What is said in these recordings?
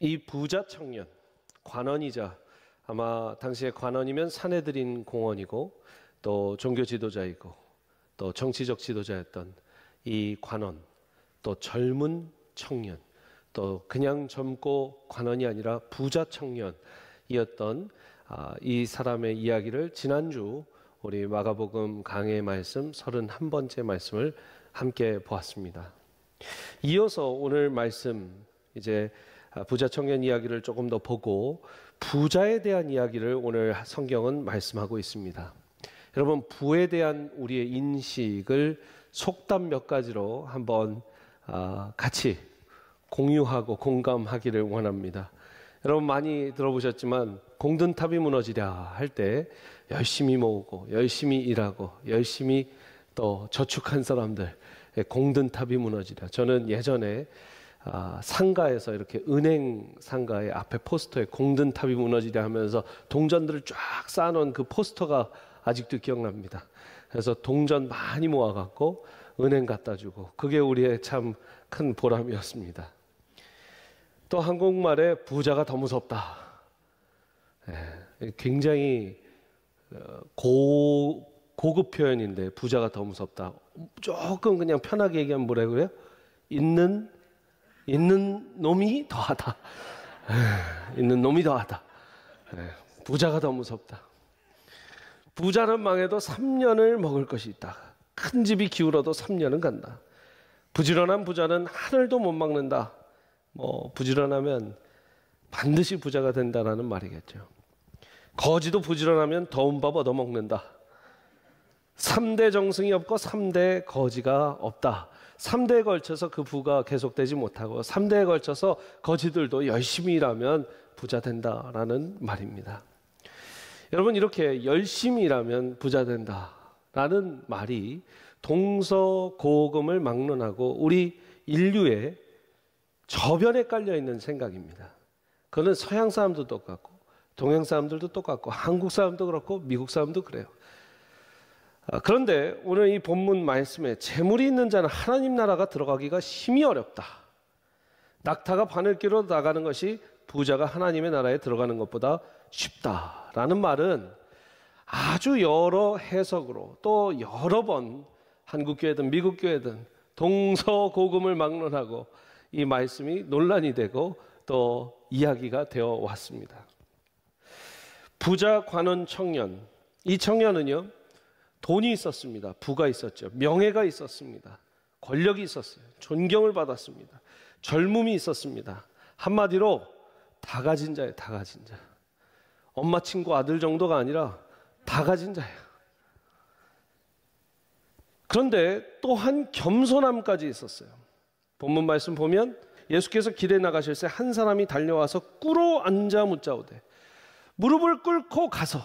이 부자 청년, 관원이자 아마 당시에 관원이면 사내들인 공원이고 또 종교 지도자이고 또 정치적 지도자였던 이 관원, 또 젊은 청년, 또 그냥 젊고 관원이 아니라 부자 청년이었던 이 사람의 이야기를 지난주 우리 마가복음 강해의 말씀 31번째 말씀을 함께 보았습니다. 이어서 오늘 말씀 이제 부자 청년 이야기를 조금 더 보고 부자에 대한 이야기를 오늘 성경은 말씀하고 있습니다. 여러분, 부에 대한 우리의 인식을 속담 몇 가지로 한번 같이 공유하고 공감하기를 원합니다. 여러분 많이 들어보셨지만 공든탑이 무너지랴 할 때 열심히 모으고 열심히 일하고 열심히 또 저축한 사람들, 공든탑이 무너지랴. 저는 예전에 상가에서 이렇게 은행 상가의 앞에 포스터에 공든탑이 무너지랴 하면서 동전들을 쫙 쌓아놓은 그 포스터가 아직도 기억납니다. 그래서 동전 많이 모아갖고 은행 갖다 주고 그게 우리의 참 큰 보람이었습니다. 또 한국말에 부자가 더 무섭다. 굉장히 고급 표현인데 부자가 더 무섭다. 조금 그냥 편하게 얘기하면 뭐라고 그래요? 있는 놈이 더하다. 있는 놈이 더하다. 부자가 더 무섭다. 부자는 망해도 3년을 먹을 것이 있다. 큰 집이 기울어도 3년은 간다. 부지런한 부자는 하늘도 못 막는다. 부지런하면 반드시 부자가 된다라는 말이겠죠. 거지도 부지런하면 더운 밥 얻어먹는다. 3대 정승이 없고 3대 거지가 없다. 3대에 걸쳐서 그 부가 계속되지 못하고 3대에 걸쳐서 거지들도 열심히 일하면 부자 된다라는 말입니다. 여러분, 이렇게 열심히 일하면 부자 된다라는 말이 동서고금을 막론하고 우리 인류의 저변에 깔려있는 생각입니다. 그거는 서양 사람도 똑같고 동양 사람들도 똑같고 한국 사람도 그렇고 미국 사람도 그래요. 그런데 오늘 이 본문 말씀에 재물이 있는 자는 하나님 나라가 들어가기가 심히 어렵다. 낙타가 바늘기로 나가는 것이 부자가 하나님의 나라에 들어가는 것보다 쉽다라는 말은 아주 여러 해석으로 또 여러 번 한국교회든 미국교회든 동서고금을 막론하고 이 말씀이 논란이 되고 또 이야기가 되어 왔습니다. 부자 관원 청년, 이 청년은요 돈이 있었습니다. 부가 있었죠. 명예가 있었습니다. 권력이 있었어요. 존경을 받았습니다. 젊음이 있었습니다. 한마디로 다 가진 자예요. 다 가진 자. 엄마 친구 아들 정도가 아니라 다 가진 자예요. 그런데 또한 겸손함까지 있었어요. 본문 말씀 보면 예수께서 길에 나가실새 한 사람이 달려와서 꿇어 앉아 묻자오되, 무릎을 꿇고 가서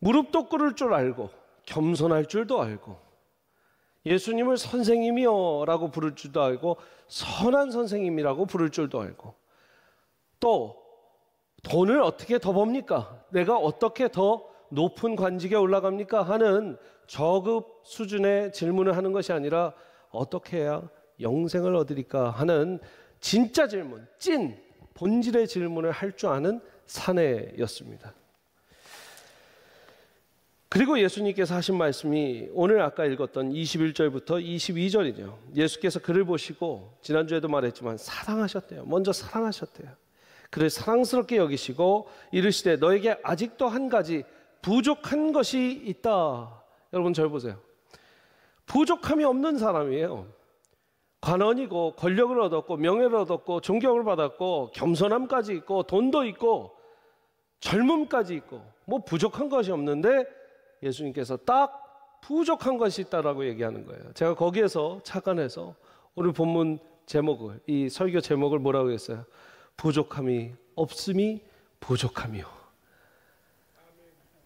무릎도 꿇을 줄 알고 겸손할 줄도 알고 예수님을 선생님이여 라고 부를 줄도 알고 선한 선생님이라고 부를 줄도 알고 또 돈을 어떻게 더 법니까? 내가 어떻게 더 높은 관직에 올라갑니까? 하는 저급 수준의 질문을 하는 것이 아니라 어떻게 해야 영생을 얻으리까 하는 진짜 질문, 찐 본질의 질문을 할 줄 아는 사내였습니다. 그리고 예수님께서 하신 말씀이 오늘 아까 읽었던 21절부터 22절이죠. 예수께서 그를 보시고 지난주에도 말했지만 사랑하셨대요. 먼저 사랑하셨대요. 그를 사랑스럽게 여기시고 이르시되 너에게 아직도 한 가지 부족한 것이 있다. 여러분 절 보세요. 부족함이 없는 사람이에요. 관원이고 권력을 얻었고 명예를 얻었고 존경을 받았고 겸손함까지 있고 돈도 있고 젊음까지 있고 뭐 부족한 것이 없는데 예수님께서 딱 부족한 것이 있다라고 얘기하는 거예요. 제가 거기에서 착안해서 오늘 본문 제목을, 이 설교 제목을 뭐라고 했어요? 부족함이 없음이 부족함이요.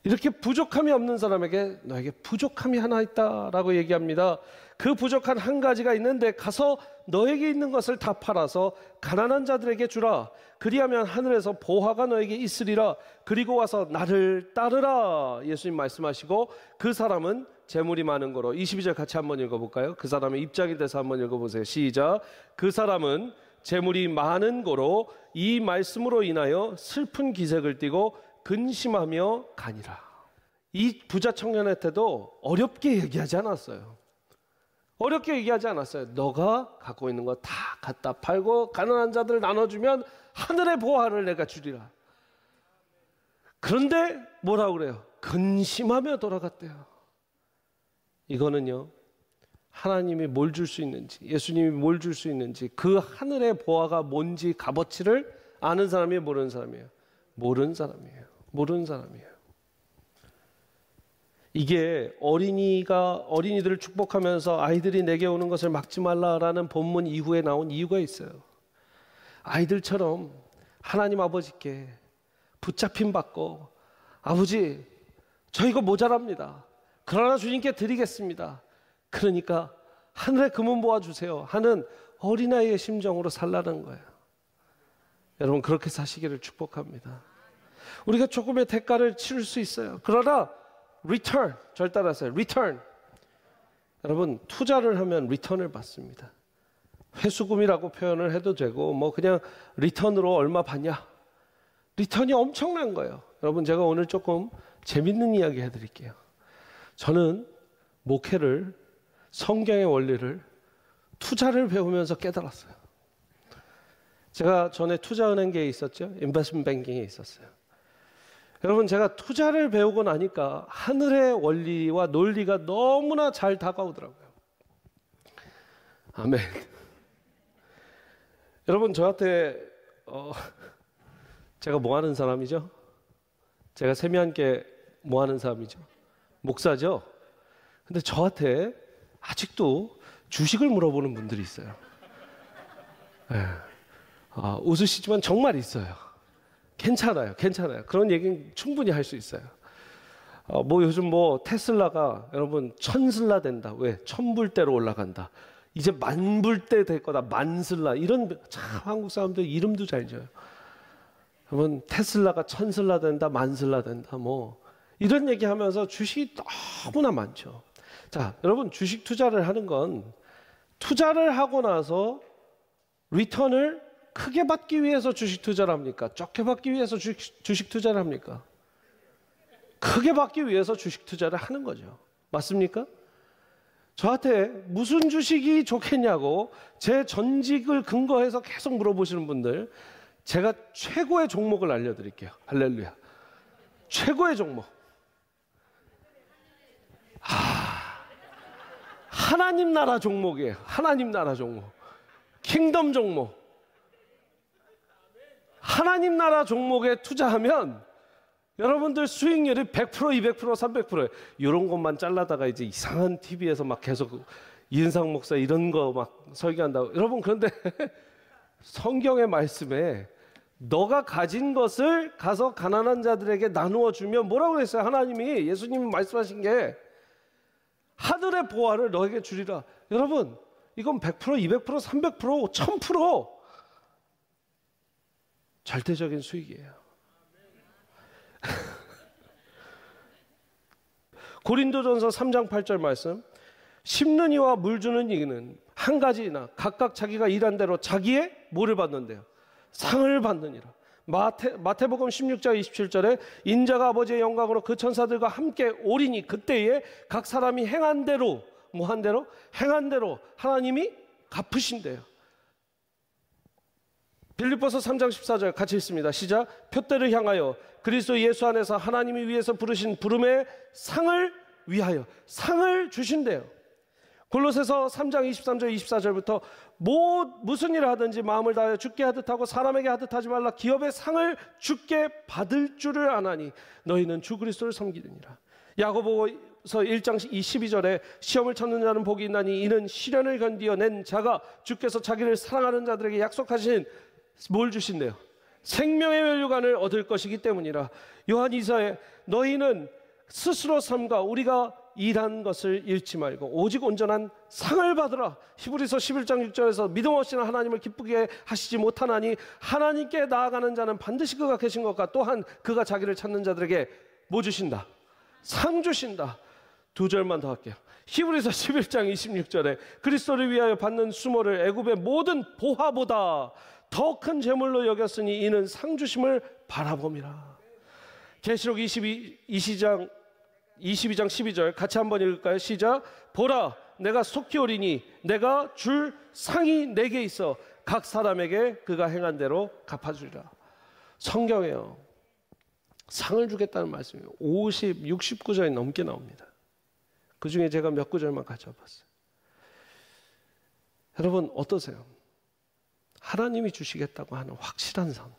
이렇게 부족함이 없는 사람에게 너에게 부족함이 하나 있다라고 얘기합니다. 그 부족한 한 가지가 있는데 가서 너에게 있는 것을 다 팔아서 가난한 자들에게 주라. 그리하면 하늘에서 보화가 너에게 있으리라. 그리고 와서 나를 따르라. 예수님 말씀하시고 그 사람은 재물이 많은 거로 22절 같이 한번 읽어볼까요? 그 사람의 입장이 돼서 한번 읽어보세요. 시작. 그 사람은 재물이 많은 고로 이 말씀으로 인하여 슬픈 기색을 띠고 근심하며 가니라. 이 부자 청년한테도 어렵게 얘기하지 않았어요. 어렵게 얘기하지 않았어요. 너가 갖고 있는 거 다 갖다 팔고 가난한 자들 나눠주면 하늘의 보화를 내가 주리라. 그런데 뭐라고 그래요? 근심하며 돌아갔대요. 이거는요, 하나님이 뭘 줄 수 있는지, 예수님이 뭘 줄 수 있는지, 그 하늘의 보화가 뭔지 값어치를 아는 사람이에요, 모르는 사람이에요? 모르는 사람이에요. 모르는 사람이에요. 이게 어린이들을 축복하면서 아이들이 내게 오는 것을 막지 말라라는 본문 이후에 나온 이유가 있어요. 아이들처럼 하나님 아버지께 붙잡힘 받고, 아버지 저 이거 모자랍니다. 그러나 주님께 드리겠습니다. 그러니까 하늘의 금은 모아주세요 하는 어린아이의 심정으로 살라는 거예요. 여러분, 그렇게 사시기를 축복합니다. 우리가 조금의 대가를 치를 수 있어요. 그러나 return, 절 따라서요. return. 여러분, 투자를 하면 리턴을 받습니다. 회수금이라고 표현을 해도 되고, 뭐 그냥 리턴으로 얼마 받냐, 리턴이 엄청난 거예요. 여러분, 제가 오늘 조금 재밌는 이야기 해드릴게요. 저는 목회를, 성경의 원리를, 투자를 배우면서 깨달았어요. 제가 전에 투자은행계에 있었죠. 인베스트먼트 뱅킹에 있었어요. 여러분, 제가 투자를 배우고 나니까 하늘의 원리와 논리가 너무나 잘 다가오더라고요. 아멘. 여러분, 저한테 제가 뭐 하는 사람이죠? 제가 세미한께 뭐 하는 사람이죠? 목사죠? 근데 저한테 아직도 주식을 물어보는 분들이 있어요. 네. 웃으시지만 정말 있어요. 괜찮아요. 괜찮아요. 그런 얘기는 충분히 할 수 있어요. 뭐 요즘 뭐 테슬라가 여러분 1000슬라 된다. 왜? 1000불대로 올라간다. 이제 10,000불대 될 거다. 만슬라. 이런, 참 한국 사람들 이름도 잘 지어요. 여러분, 테슬라가 1000슬라 된다. 만슬라 된다. 뭐 이런 얘기하면서 주식이 너무나 많죠. 자, 여러분, 주식 투자를 하는 건 투자를 하고 나서 리턴을 크게 받기 위해서 주식 투자를 합니까? 적게 받기 위해서 주식 투자를 합니까? 크게 받기 위해서 주식 투자를 하는 거죠. 맞습니까? 저한테 무슨 주식이 좋겠냐고 제 전직을 근거해서 계속 물어보시는 분들, 제가 최고의 종목을 알려드릴게요. 할렐루야. 최고의 종목. 하나님 나라 종목이에요. 하나님 나라 종목. 킹덤 종목. 하나님 나라 종목에 투자하면 여러분들 수익률이 100%, 200%, 300%예요. 이런 것만 잘라다가 이제 이상한 TV에서 막 계속 이은상 목사 이런 거 막 설교한다고. 여러분, 그런데 성경의 말씀에 너가 가진 것을 가서 가난한 자들에게 나누어 주면 뭐라고 그랬어요? 하나님이, 예수님이 말씀하신 게 하늘의 보화를 너에게 주리라. 여러분, 이건 100%, 200%, 300%, 1000% 절대적인 수익이에요. 고린도전서 3장 8절 말씀, 심는 이와 물 주는 이는 한 가지나 각각 자기가 일한 대로 자기의 뭐를 받는데요? 상을 받느니라. 마태복음 16장 27절에 인자가 아버지의 영광으로 그 천사들과 함께 오리니 그때에 각 사람이 행한 대로, 뭐 한 대로? 행한 대로 하나님이 갚으신대요. 빌립보서 3장 14절 같이 읽습니다. 시작. 표대를 향하여 그리스도 예수 안에서 하나님이 위에서 부르신 부름의 상을 위하여 상을 주신대요. 골로새서 3장 23절 24절부터 무슨 일을 하든지 마음을 다하여 주께 하듯 하고 사람에게 하듯 하지 말라. 기업의 상을 주께 받을 줄을 아나니 너희는 주 그리스도를 섬기느니라. 야고보서 1장 12절에 시험을 찾는 자는 복이 있나니 이는 시련을 견디어 낸 자가 주께서 자기를 사랑하는 자들에게 약속하신 뭘 주신대요? 생명의 멸류관을 얻을 것이기 때문이라. 요한이서에 너희는 스스로 삼가 우리가 일한 것을 잃지 말고 오직 온전한 상을 받으라. 히브리서 11장 6절에서 믿음 없이는 하나님을 기쁘게 하시지 못하나니 하나님께 나아가는 자는 반드시 그가 계신 것과 또한 그가 자기를 찾는 자들에게 뭐 주신다? 상 주신다. 두 절만 더 할게요. 히브리서 11장 26절에 그리스도를 위하여 받는 수모를 애굽의 모든 보화보다 더 큰 재물로 여겼으니 이는 상 주심을 바라봄이라. 계시록 22장 12절 같이 한번 읽을까요? 시작. 보라, 내가 속히 오리니 내가 줄 상이 내게 있어 각 사람에게 그가 행한 대로 갚아주리라. 성경에요, 상을 주겠다는 말씀이에요. 69절이 넘게 나옵니다. 그 중에 제가 몇 구절만 가져와 봤어요. 여러분 어떠세요? 하나님이 주시겠다고 하는 확실한 상.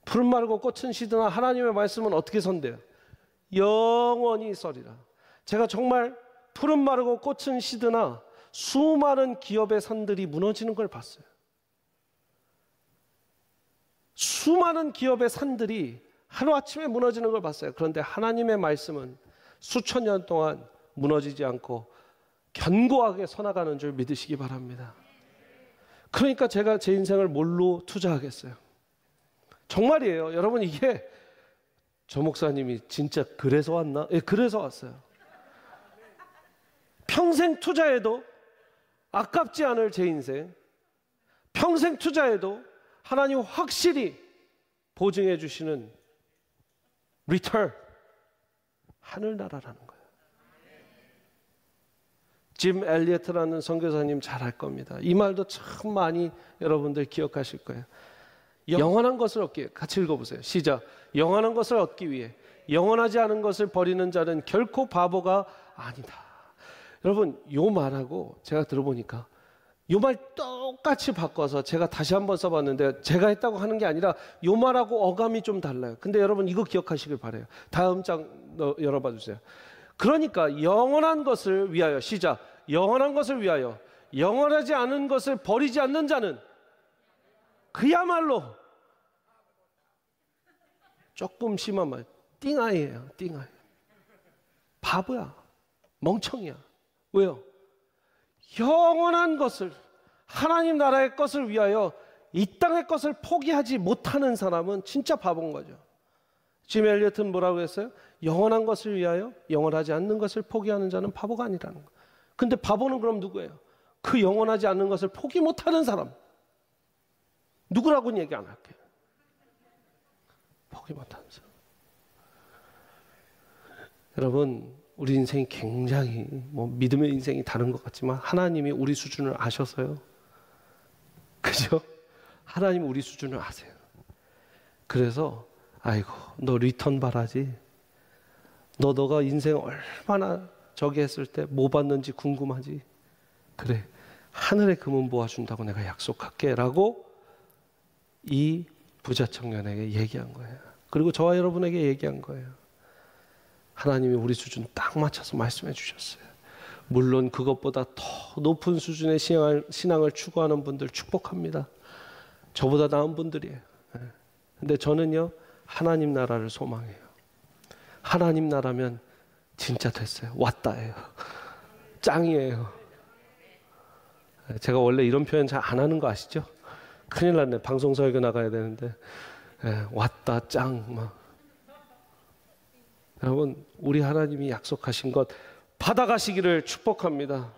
푸른 마르고 꽃은 시드나 하나님의 말씀은 어떻게 선대요? 영원히 서리라. 제가 정말 푸른 마르고 꽃은 시드나 수많은 기업의 산들이 무너지는 걸 봤어요. 수많은 기업의 산들이 하루아침에 무너지는 걸 봤어요. 그런데 하나님의 말씀은 수천 년 동안 무너지지 않고 견고하게 서나가는 줄 믿으시기 바랍니다. 그러니까 제가 제 인생을 뭘로 투자하겠어요? 정말이에요. 여러분, 이게 저 목사님이 진짜 그래서 왔나? 예, 그래서 왔어요. 평생 투자해도 아깝지 않을 제 인생, 평생 투자해도 하나님 확실히 보증해 주시는 리턴, 하늘나라라는 거예요. 짐 엘리어트라는 선교사님 잘 알 겁니다. 이 말도 참 많이 여러분들 기억하실 거예요. 영원한 것을 얻기 위해, 같이 읽어보세요. 시작. 영원한 것을 얻기 위해 영원하지 않은 것을 버리는 자는 결코 바보가 아니다. 여러분, 요 말하고 제가 들어보니까 요 말 똑같이 바꿔서 제가 다시 한번 써봤는데 제가 했다고 하는 게 아니라 요 말하고 어감이 좀 달라요. 근데 여러분 이거 기억하시길 바라요. 다음 장 열어봐 주세요. 그러니까 영원한 것을 위하여, 시작. 영원한 것을 위하여 영원하지 않은 것을 버리지 않는 자는 그야말로, 조금 심한 말, 띵아이예요. 띵아이. 바보야. 멍청이야. 왜요? 영원한 것을, 하나님 나라의 것을 위하여 이 땅의 것을 포기하지 못하는 사람은 진짜 바보인 거죠. 짐 엘리어트는 뭐라고 했어요? 영원한 것을 위하여 영원하지 않는 것을 포기하는 자는 바보가 아니라는 거. 근데 바보는 그럼 누구예요? 그 영원하지 않는 것을 포기 못하는 사람. 누구라고는 얘기 안 할게요. 포기 못하는 사람. 여러분, 우리 인생이 굉장히 믿음의 인생이 다른 것 같지만 하나님이 우리 수준을 아셔서요. 그죠? 하나님 우리 수준을 아세요. 그래서 아이고, 너 리턴 바라지? 너가 인생 얼마나 저기 했을 때 뭐 받는지 궁금하지? 그래, 하늘의 금은 모아준다고 내가 약속할게 라고 이 부자 청년에게 얘기한 거예요. 그리고 저와 여러분에게 얘기한 거예요. 하나님이 우리 수준 딱 맞춰서 말씀해 주셨어요. 물론 그것보다 더 높은 수준의 신앙을 추구하는 분들 축복합니다. 저보다 나은 분들이에요. 근데 저는요, 하나님 나라를 소망해요. 하나님 나라면 진짜 됐어요. 왔다예요. 짱이에요. 제가 원래 이런 표현 잘 안 하는 거 아시죠? 큰일 났네. 방송 설교 나가야 되는데. 왔다, 짱. 막. 여러분, 우리 하나님이 약속하신 것 받아가시기를 축복합니다.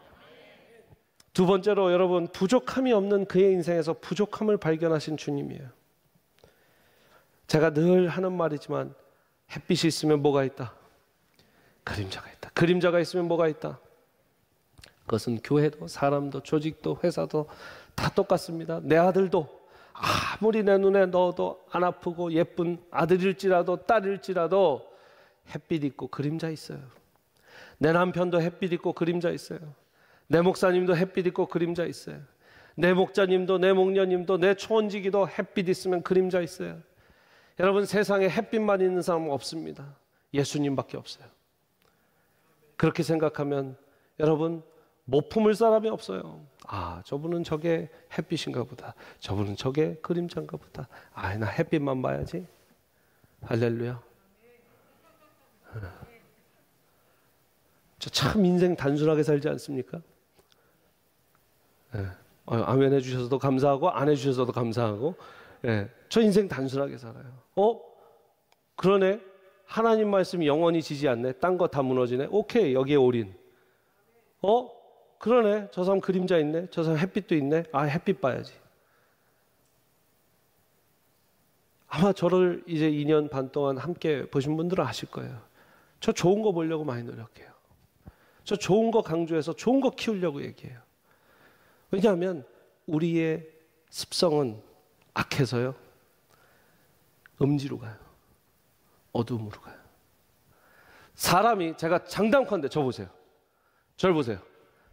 두 번째로 여러분, 부족함이 없는 그의 인생에서 부족함을 발견하신 주님이에요. 제가 늘 하는 말이지만 햇빛이 있으면 뭐가 있다? 그림자가 있다. 그림자가 있으면 뭐가 있다? 그것은 교회도 사람도 조직도 회사도 다 똑같습니다. 내 아들도 아무리 내 눈에 넣어도 안 아프고 예쁜 아들일지라도 딸일지라도 햇빛 있고 그림자 있어요. 내 남편도 햇빛 있고 그림자 있어요. 내 목사님도 햇빛 있고 그림자 있어요. 내 목자님도 내 목녀님도 내 초원지기도 햇빛 있으면 그림자 있어요. 여러분, 세상에 햇빛만 있는 사람은 없습니다. 예수님밖에 없어요. 그렇게 생각하면 여러분, 못 품을 사람이 없어요. 아, 저분은 저게 햇빛인가 보다. 저분은 저게 그림자인가 보다. 아, 나 햇빛만 봐야지. 할렐루야. 저 참 인생 단순하게 살지 않습니까? 아멘 해주셔서도 감사하고 안 해주셔서도 감사하고. 저 인생 단순하게 살아요. 그러네. 하나님 말씀이 영원히 지지 않네. 딴 거 다 무너지네. 오케이, 여기에 올인. 그러네. 저 사람 그림자 있네. 저 사람 햇빛도 있네. 아, 햇빛 봐야지. 아마 저를 이제 2년 반 동안 함께 보신 분들은 아실 거예요. 저 좋은 거 보려고 많이 노력해요. 저 좋은 거 강조해서 좋은 거 키우려고 얘기해요. 왜냐하면 우리의 습성은 악해서요. 음지로 가요. 어둠으로 가요. 사람이, 제가 장담컨대, 저 보세요. 저를 보세요.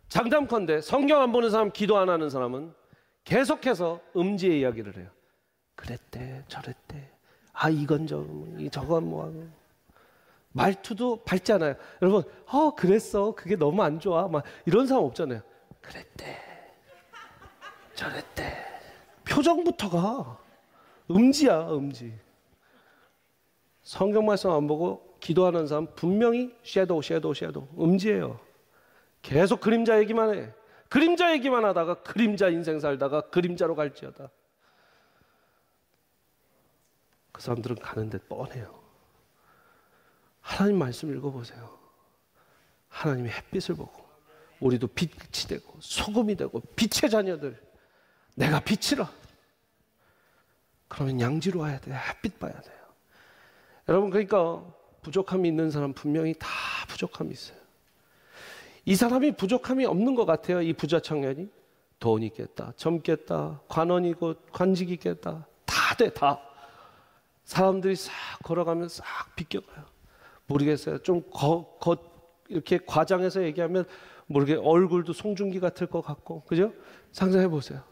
장담컨대 성경 안 보는 사람, 기도 안 하는 사람은 계속해서 음지의 이야기를 해요. 그랬대, 저랬대. 아, 이건 저건 뭐하고. 말투도 밝잖아요. 여러분, 그랬어. 그게 너무 안 좋아. 막 이런 사람 없잖아요. 그랬대, 저랬대. 표정부터가 음지야, 음지. 성경 말씀 안 보고 기도하는 사람 분명히 섀도우, 음지예요. 계속 그림자 얘기만 해. 그림자 얘기만 하다가 그림자 인생 살다가 그림자로 갈지어다. 그 사람들은 가는 데 뻔해요. 하나님 말씀 읽어보세요. 하나님이 햇빛을 보고 우리도 빛이 되고 소금이 되고 빛의 자녀들, 내가 빛이라. 그러면 양지로 와야 돼요. 햇빛 봐야 돼요. 여러분, 그러니까 부족함이 있는 사람 분명히 다 부족함이 있어요. 이 사람이 부족함이 없는 것 같아요. 이 부자 청년이. 돈 있겠다, 젊겠다, 관원이고 관직 있겠다. 다 돼, 다. 사람들이 싹 걸어가면 싹 비껴가요. 모르겠어요. 좀 이렇게 과장해서 얘기하면 모르게 얼굴도 송중기 같을 것 같고, 그죠? 상상해 보세요.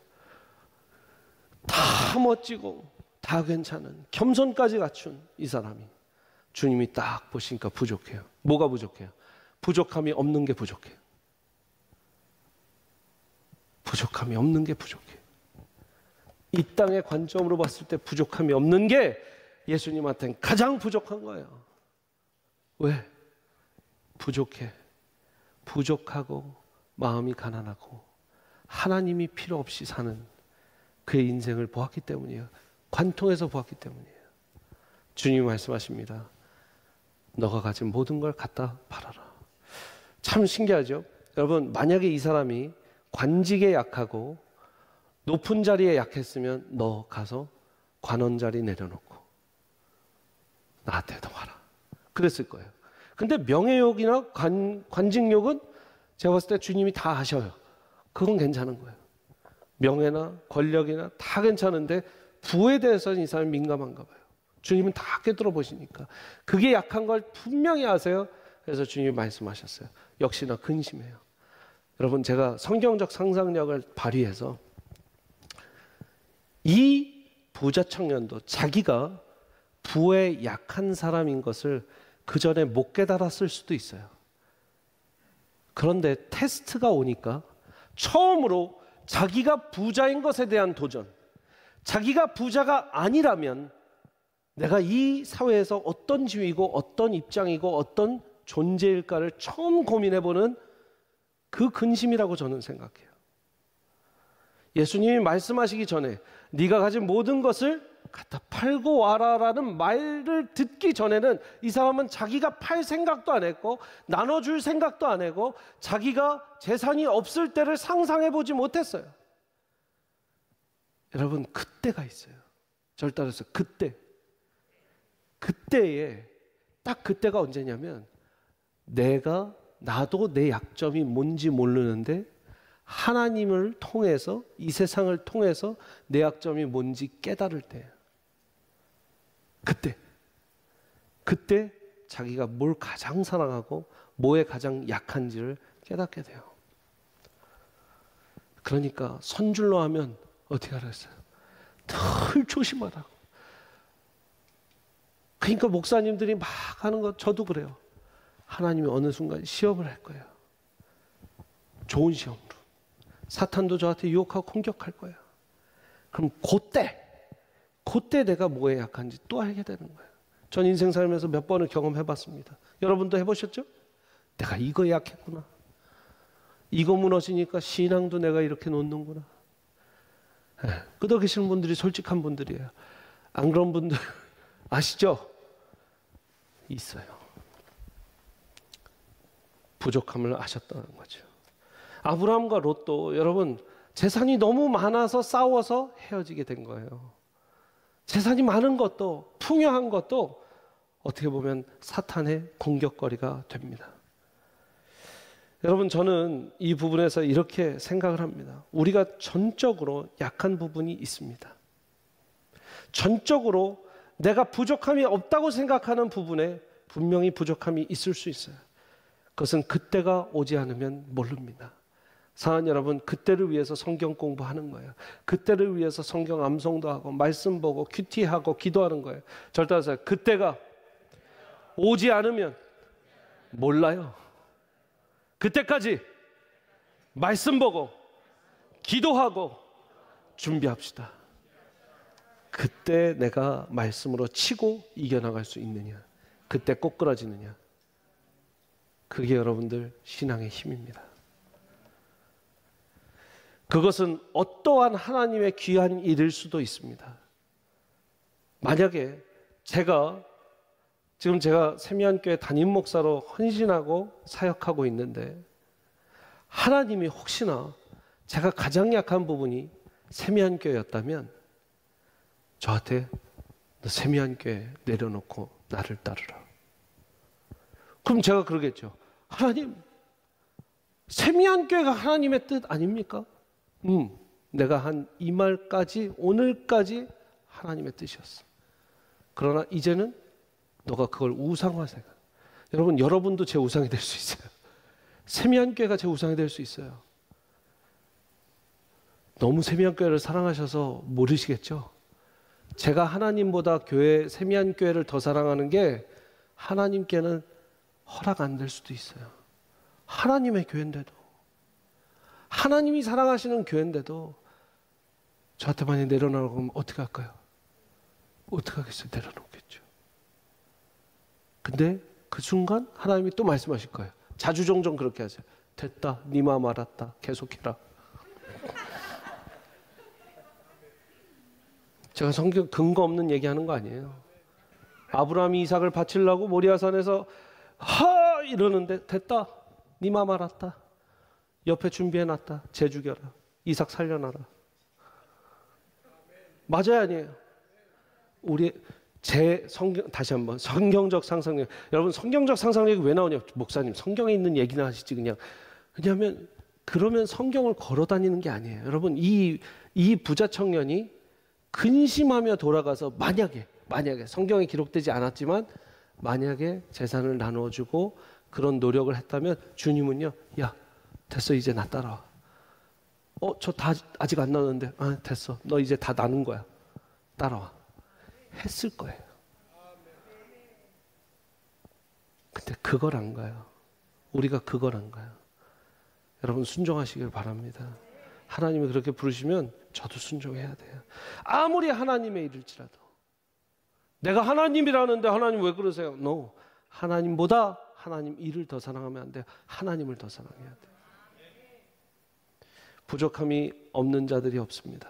다 멋지고 다 괜찮은 겸손까지 갖춘 이 사람이 주님이 딱 보시니까 부족해요. 뭐가 부족해요? 부족함이 없는 게 부족해요. 부족함이 없는 게 부족해요. 이 땅의 관점으로 봤을 때 부족함이 없는 게 예수님한테는 가장 부족한 거예요. 왜? 부족해. 부족하고 마음이 가난하고 하나님이 필요 없이 사는 그의 인생을 보았기 때문이에요. 관통해서 보았기 때문이에요. 주님이 말씀하십니다. 너가 가진 모든 걸 갖다 팔아라. 참 신기하죠? 여러분, 만약에 이 사람이 관직에 약하고 높은 자리에 약했으면 너 가서 관원 자리 내려놓고 나한테 더 와라. 그랬을 거예요. 근데 명예욕이나 관직욕은 제가 봤을 때 주님이 다 하셔요. 그건 괜찮은 거예요. 명예나 권력이나 다 괜찮은데 부에 대해서는 이 사람이 민감한가 봐요. 주님은 다 꿰뚫어 보시니까. 그게 약한 걸 분명히 아세요. 그래서 주님이 말씀하셨어요. 역시나 근심해요. 여러분, 제가 성경적 상상력을 발휘해서 이 부자 청년도 자기가 부에 약한 사람인 것을 그 전에 못 깨달았을 수도 있어요. 그런데 테스트가 오니까 처음으로 자기가 부자인 것에 대한 도전, 자기가 부자가 아니라면 내가 이 사회에서 어떤 지위고 어떤 입장이고 어떤 존재일까를 처음 고민해보는 그 근심이라고 저는 생각해요. 예수님이 말씀하시기 전에 네가 가진 모든 것을 갖다 팔고 와라라는 말을 듣기 전에는 이 사람은 자기가 팔 생각도 안 했고 나눠줄 생각도 안 했고 자기가 재산이 없을 때를 상상해보지 못했어요. 여러분, 그때가 있어요. 저를 따라서 그때에 딱 그때가 언제냐면 나도 내 약점이 뭔지 모르는데 하나님을 통해서 이 세상을 통해서 내 약점이 뭔지 깨달을 때예요. 그때 자기가 뭘 가장 사랑하고 뭐에 가장 약한지를 깨닫게 돼요. 그러니까 선줄로 하면 어떻게 하랬어요? 늘 조심하라고. 그러니까 목사님들이 막 하는 거 저도 그래요. 하나님이 어느 순간 시험을 할 거예요. 좋은 시험으로. 사탄도 저한테 유혹하고 공격할 거예요. 그럼 그때 내가 뭐에 약한지 또 알게 되는 거예요. 전 인생 살면서 몇 번을 경험해봤습니다. 여러분도 해보셨죠? 내가 이거에 약했구나. 이거 무너지니까 신앙도 내가 이렇게 놓는구나. 끄덕 계시는 분들이 솔직한 분들이에요. 안 그런 분들 아시죠? 있어요. 부족함을 아셨다는 거죠. 아브라함과 롯도 여러분 재산이 너무 많아서 싸워서 헤어지게 된 거예요. 재산이 많은 것도 풍요한 것도 어떻게 보면 사탄의 공격거리가 됩니다. 여러분 저는 이 부분에서 이렇게 생각을 합니다. 우리가 전적으로 약한 부분이 있습니다. 전적으로 내가 부족함이 없다고 생각하는 부분에 분명히 부족함이 있을 수 있어요. 그것은 그때가 오지 않으면 모릅니다. 사랑하는 여러분, 그때를 위해서 성경 공부하는 거예요. 그때를 위해서 성경 암송도 하고 말씀 보고 큐티하고 기도하는 거예요. 절대 하세요. 그때가 오지 않으면 몰라요. 그때까지 말씀 보고 기도하고 준비합시다. 그때 내가 말씀으로 치고 이겨나갈 수 있느냐, 그때 꼬꾸라지느냐, 그게 여러분들 신앙의 힘입니다. 그것은 어떠한 하나님의 귀한 일일 수도 있습니다. 만약에 제가 세미한교회 담임 목사로 헌신하고 사역하고 있는데 하나님이 혹시나 제가 가장 약한 부분이 세미한교회였다면 저한테 너 세미한교회 내려놓고 나를 따르라. 그럼 제가 그러겠죠. 하나님, 세미한교회가 하나님의 뜻 아닙니까? 내가 한 이 말까지 오늘까지 하나님의 뜻이었어. 그러나 이제는 너가 그걸 우상화 생각. 여러분도 제 우상이 될 수 있어요. 세미한교회가 제 우상이 될 수 있어요. 너무 세미한교회를 사랑하셔서 모르시겠죠? 제가 하나님보다 세미한교회를 더 사랑하는 게 하나님께는 허락 안 될 수도 있어요. 하나님의 교회인데도, 하나님이 사랑하시는 교회인데도 저한테 많이 내려놓으라고 하면 어떻게 할까요? 어떻게 하겠어요? 내려놓겠죠. 근데 그 순간 하나님이 또 말씀하실 거예요. 자주종종 그렇게 하세요. 됐다, 네 마음 알았다, 계속해라. 제가 성경 근거 없는 얘기하는 거 아니에요. 아브라함이 이삭을 바치려고 모리아산에서 하 이러는데 됐다, 네 마음 알았다, 옆에 준비해놨다, 쟤 죽여라, 이삭 살려놔라. 맞아요, 아니에요? 다시 한번 성경적 상상력. 여러분 성경적 상상력이 왜 나오냐? 목사님 성경에 있는 얘기나 하시지 그냥. 왜냐하면 그러면 성경을 걸어 다니는 게 아니에요. 여러분 이 부자 청년이 근심하며 돌아가서 만약에 성경에 기록되지 않았지만 만약에 재산을 나눠주고 그런 노력을 했다면 주님은요, 야 됐어, 이제 나 따라와. 저 다 아직 안 나눴는데, 됐어, 너 이제 다 나눈 거야, 따라와, 했을 거예요. 근데 그걸 안 가요. 우리가 그걸 안 가요. 여러분 순종하시길 바랍니다. 하나님이 그렇게 부르시면 저도 순종해야 돼요. 아무리 하나님의 일일지라도. 내가 하나님이라는데 하나님 왜 그러세요? No. 하나님보다 하나님 일을 더 사랑하면 안 돼요. 하나님을 더 사랑해야 돼요. 부족함이 없는 자들이 없습니다.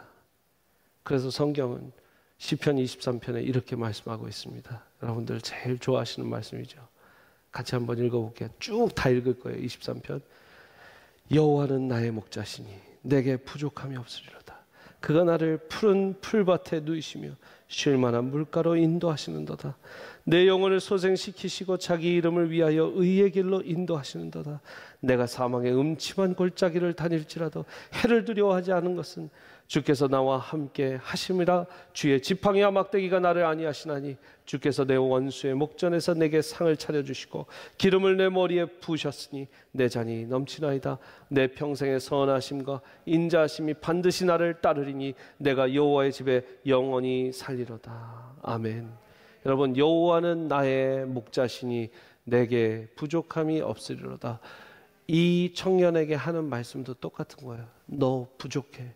그래서 성경은 시편 23편에 이렇게 말씀하고 있습니다. 여러분들 제일 좋아하시는 말씀이죠. 같이 한번 읽어볼게요. 쭉 다 읽을 거예요. 23편. 여호와는 나의 목자시니 내게 부족함이 없으리로다. 그가 나를 푸른 풀밭에 누이시며 쉴 만한 물가로 인도하시는도다. 내 영혼을 소생시키시고 자기 이름을 위하여 의의 길로 인도하시는도다. 내가 사망의 음침한 골짜기를 다닐지라도 해를 두려워하지 않은 것은 주께서 나와 함께 하심이라. 주의 지팡이와 막대기가 나를 안위하시나니 주께서 내 원수의 목전에서 내게 상을 차려주시고 기름을 내 머리에 부으셨으니 내 잔이 넘치나이다. 내 평생의 선하심과 인자하심이 반드시 나를 따르리니 내가 여호와의 집에 영원히 살리로다. 아멘. 여러분 여호와는 나의 목자시니 내게 부족함이 없으리로다. 이 청년에게 하는 말씀도 똑같은 거예요. 너 부족해.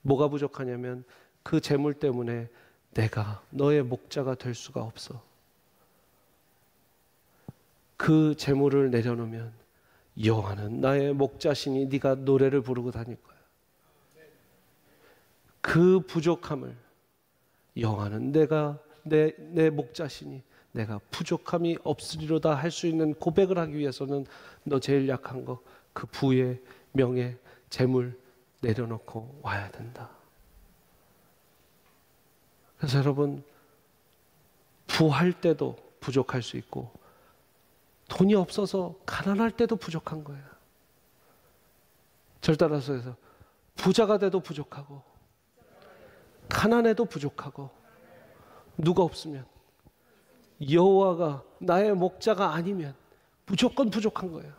뭐가 부족하냐면 그 재물 때문에 내가 너의 목자가 될 수가 없어. 그 재물을 내려놓으면 여호와는 나의 목자시니 네가 노래를 부르고 다닐 거야. 그 부족함을 여호와는 내가 내 목자시니 내가 부족함이 없으리로다 할 수 있는 고백을 하기 위해서는 너 제일 약한 거, 그 부의 명예, 재물 내려놓고 와야 된다. 그래서 여러분, 부할 때도 부족할 수 있고 돈이 없어서 가난할 때도 부족한 거예요. 절 따라서 해서 부자가 돼도 부족하고 가난해도 부족하고 누가 없으면 여호와가 나의 목자가 아니면 무조건 부족한 거예요.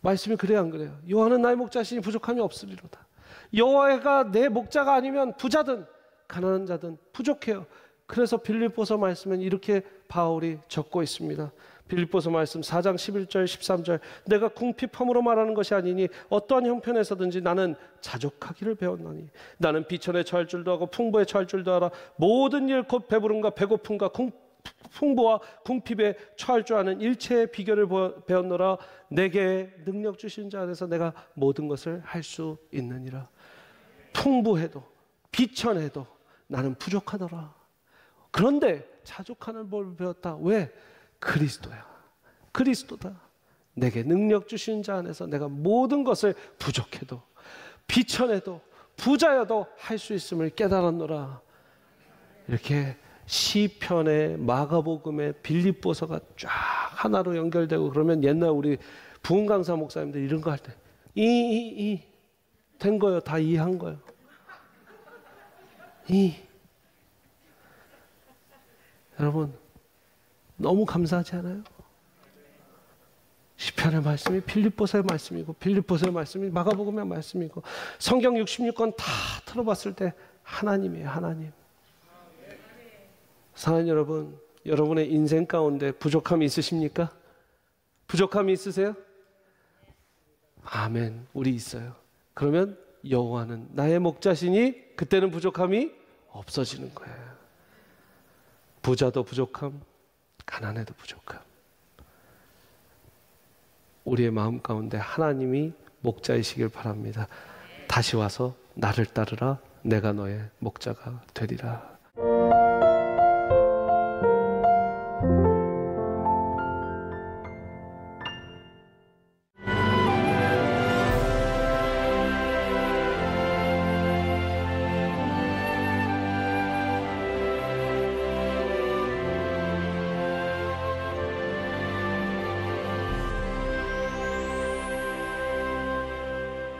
말씀이 그래요, 안 그래요? 여호와는 나의 목자시니 부족함이 없으리로다. 여호와가 내 목자가 아니면 부자든 가난한 자든 부족해요. 그래서 빌립보서 말씀은 이렇게 바울이 적고 있습니다. 빌립보서 말씀 4장 11절 13절 내가 궁핍함으로 말하는 것이 아니니 어떠한 형편에서든지 나는 자족하기를 배웠나니 나는 비천에 처할 줄도 하고 풍부에 처할 줄도 알아 모든 일 곧 배부름과 배고픔과 풍부와 궁핍에 처할 줄 아는 일체의 비결을 배웠노라. 내게 능력 주신 자 안에서 내가 모든 것을 할 수 있느니라. 풍부해도 비천해도 나는 부족하더라. 그런데 자족하는 법을 배웠다. 왜? 그리스도야. 그리스도다. 내게 능력 주신 자 안에서 내가 모든 것을 부족해도 비천해도 부자여도 할 수 있음을 깨달았노라. 이렇게 시편에 마가복음에 빌립보서가 쫙 하나로 연결되고 그러면 옛날 우리 부흥 강사 목사님들 이런 거 할 때 된 거예요. 다 이해한 거예요. 여러분 너무 감사하지 않아요? 시편의 말씀이 빌립보서의 말씀이고 빌립보서의 말씀이 마가복음의 말씀이고 성경 66권 다 틀어봤을 때 하나님이에요. 하나님. 사랑하는 여러분, 여러분의 인생 가운데 부족함이 있으십니까? 부족함이 있으세요? 아멘. 우리 있어요. 그러면 여호와는 나의 목자시니 그때는 부족함이 없어지는 거예요. 부자도 부족함, 가난해도 부족함. 우리의 마음 가운데 하나님이 목자이시길 바랍니다. 다시 와서 나를 따르라. 내가 너의 목자가 되리라.